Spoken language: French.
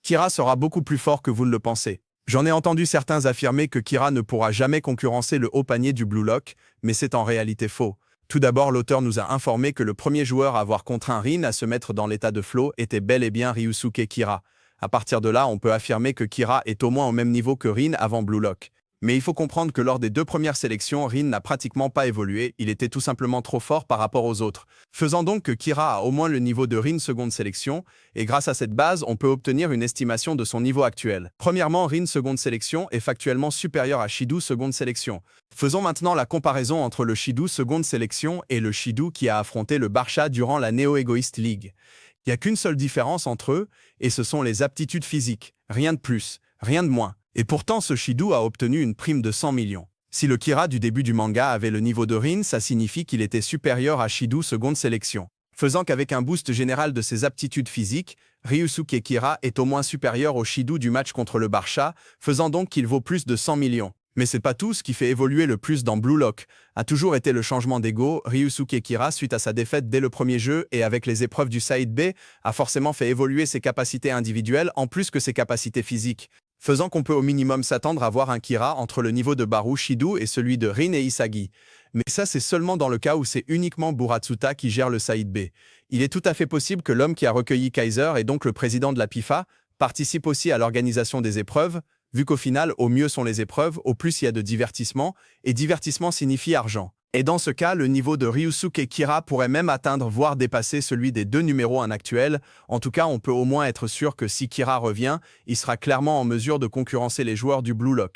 Kira sera beaucoup plus fort que vous ne le pensez. J'en ai entendu certains affirmer que Kira ne pourra jamais concurrencer le haut panier du Blue Lock, mais c'est en réalité faux. Tout d'abord, l'auteur nous a informé que le premier joueur à avoir contraint Rin à se mettre dans l'état de flow était bel et bien Ryusuke Kira. À partir de là, on peut affirmer que Kira est au moins au même niveau que Rin avant Blue Lock. Mais il faut comprendre que lors des 2 premières sélections, Rin n'a pratiquement pas évolué, il était tout simplement trop fort par rapport aux autres, faisant donc que Kira a au moins le niveau de Rin seconde sélection, et grâce à cette base, on peut obtenir une estimation de son niveau actuel. Premièrement, Rin seconde sélection est factuellement supérieur à Shido seconde sélection. Faisons maintenant la comparaison entre le Shido seconde sélection et le Shido qui a affronté le Barça durant la Neo Egoist League. Il n'y a qu'une seule différence entre eux, et ce sont les aptitudes physiques, rien de plus, rien de moins. Et pourtant, ce Shido a obtenu une prime de 100 millions. Si le Kira du début du manga avait le niveau de Rin, ça signifie qu'il était supérieur à Shido seconde sélection. Faisant qu'avec un boost général de ses aptitudes physiques, Ryusuke Kira est au moins supérieur au Shido du match contre le Barça, faisant donc qu'il vaut plus de 100 millions. Mais c'est pas tout, ce qui fait évoluer le plus dans Blue Lock a toujours été le changement d'ego. Ryusuke Kira, suite à sa défaite dès le premier jeu et avec les épreuves du Side B, a forcément fait évoluer ses capacités individuelles en plus que ses capacités physiques, faisant qu'on peut au minimum s'attendre à voir un Kira entre le niveau de Baru Shido et celui de Rin et Isagi. Mais ça, c'est seulement dans le cas où c'est uniquement Buratsuta qui gère le Side B. Il est tout à fait possible que l'homme qui a recueilli Kaiser et donc le président de la PIFA participe aussi à l'organisation des épreuves, vu qu'au final, au mieux sont les épreuves, au plus il y a de divertissement, et divertissement signifie argent. Et dans ce cas, le niveau de Ryusuke Kira pourrait même atteindre voire dépasser celui des 2 numéros 1 actuels. En tout cas, on peut au moins être sûr que si Kira revient, il sera clairement en mesure de concurrencer les joueurs du Blue Lock.